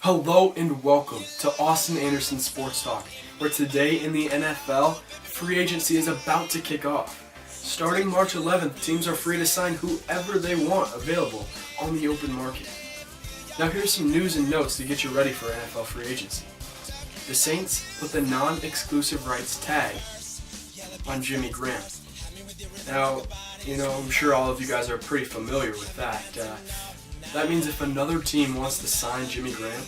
Hello and welcome to Austin Anderson Sports Talk, where today in the NFL, free agency is about to kick off. Starting March 11th, teams are free to sign whoever they want available on the open market. Now here's some news and notes to get you ready for NFL free agency. The Saints put the non-exclusive rights tag on Jimmy Graham. Now, I'm sure all of you guys are pretty familiar with that. That means if another team wants to sign Jimmy Graham,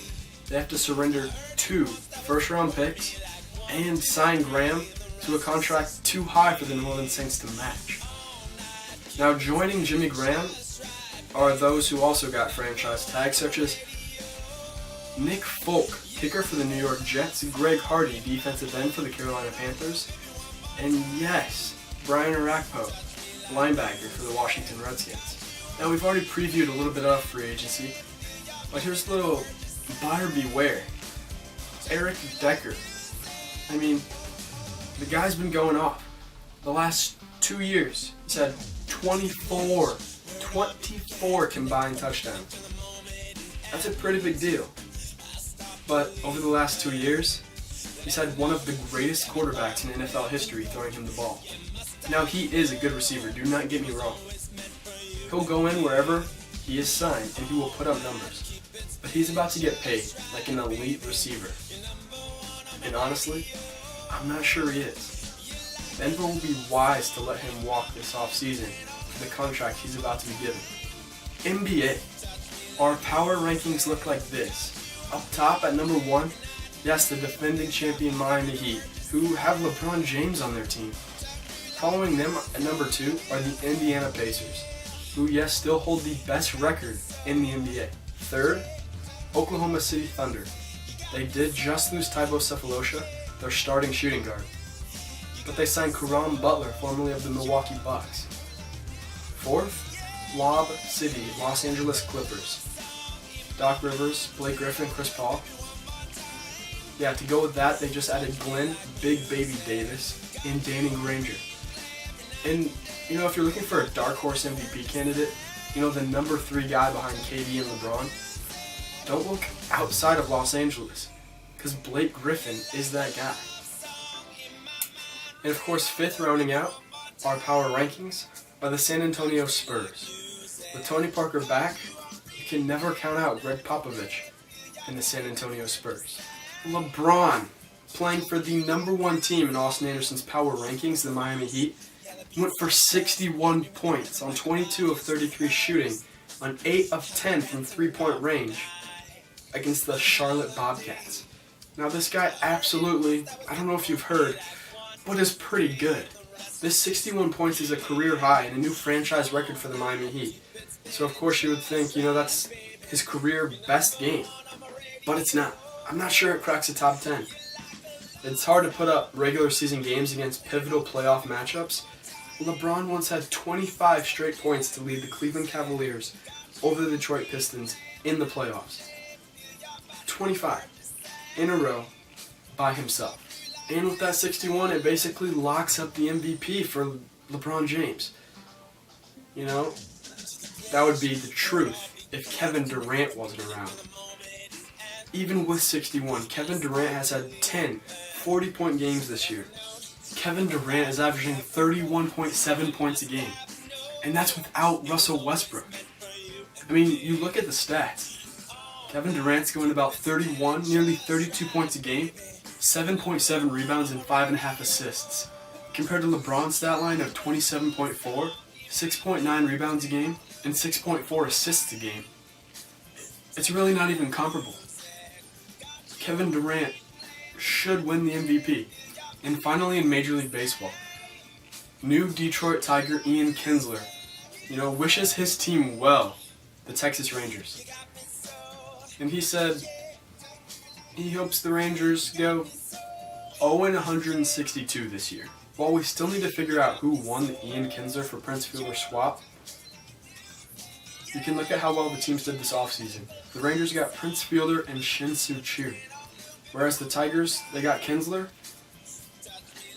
they have to surrender 2 first-round picks and sign Graham to a contract too high for the New Orleans Saints to match. Now, joining Jimmy Graham are those who also got franchise tags, such as Nick Folk, kicker for the New York Jets, Greg Hardy, defensive end for the Carolina Panthers, and yes, Brian Orakpo, linebacker for the Washington Redskins. Now, we've already previewed a little bit of free agency, but here's a little buyer beware. Eric Decker. The guy's been going off. The last 2 years, he's had 24 combined touchdowns. That's a pretty big deal. But over the last 2 years, he's had one of the greatest quarterbacks in NFL history throwing him the ball. Now, he is a good receiver, do not get me wrong. He'll go in wherever he is signed and he will put up numbers. But he's about to get paid like an elite receiver. And honestly, I'm not sure he is. Denver will be wise to let him walk this offseason for the contract he's about to be given. NBA. Our power rankings look like this. Up top at number 1, yes, the defending champion Miami Heat, who have LeBron James on their team. Following them at number 2 are the Indiana Pacers, who, yes, still hold the best record in the NBA. Third, Oklahoma City Thunder. They did just lose Tybo Cephalosha, their starting shooting guard, but they signed Caron Butler, formerly of the Milwaukee Bucks. Fourth, Lob City, Los Angeles Clippers. Doc Rivers, Blake Griffin, Chris Paul. Yeah, to go with that, they just added Glenn, Big Baby Davis, and Danny Granger. And, if you're looking for a dark horse MVP candidate, the number 3 guy behind KD and LeBron, don't look outside of Los Angeles, because Blake Griffin is that guy. And of course, 5th rounding out our power rankings are the San Antonio Spurs. With Tony Parker back, you can never count out Greg Popovich and the San Antonio Spurs. LeBron, playing for the number 1 team in Austin Anderson's power rankings, the Miami Heat, went for 61 points on 22 of 33 shooting on 8 of 10 from 3-point range against the Charlotte Bobcats. Now, this guy absolutely, I don't know if you've heard, but is pretty good. This 61 points is a career high and a new franchise record for the Miami Heat. So, of course, you would think, that's his career best game. But it's not. I'm not sure it cracks the top 10. It's hard to put up regular season games against pivotal playoff matchups. LeBron once had 25 straight points to lead the Cleveland Cavaliers over the Detroit Pistons in the playoffs. 25 in a row by himself. And with that 61, it basically locks up the MVP for LeBron James. That would be the truth if Kevin Durant wasn't around. Even with 61, Kevin Durant has had 10 40-point games this year. Kevin Durant is averaging 31.7 points a game. And that's without Russell Westbrook. You look at the stats. Kevin Durant's going about 31, nearly 32 points a game, 7.7 rebounds and 5.5 assists, compared to LeBron's stat line of 27.4, 6.9 rebounds a game, and 6.4 assists a game. It's really not even comparable. Kevin Durant should win the MVP. And finally, in Major League Baseball, new Detroit Tiger Ian Kinsler, wishes his team well, the Texas Rangers. And he said he hopes the Rangers go 0-162 this year. While we still need to figure out who won the Ian Kinsler for Prince Fielder swap, you can look at how well the teams did this offseason. The Rangers got Prince Fielder and Shin-Soo Choo, whereas the Tigers, they got Kinsler,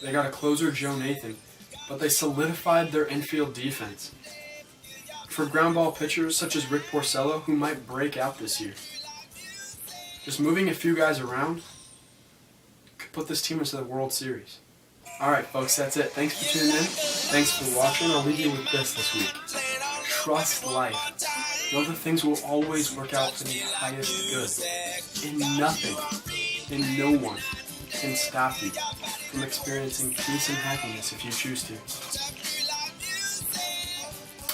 they got a closer, Joe Nathan, but they solidified their infield defense. For ground ball pitchers such as Rick Porcello, who might break out this year. just moving a few guys around could put this team into the World Series. Alright, folks, that's it. Thanks for tuning in. Thanks for watching. I'll leave you with this week. Trust life. Know that things will always work out for the highest good. And nothing and no one can stop you from experiencing peace and happiness if you choose to.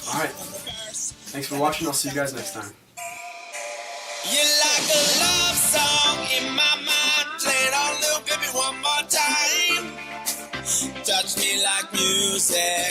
Alright. Thanks for watching. I'll see you guys next time. You're like a love song in my mind. Play it on loop, baby, one more time. Touch me like music.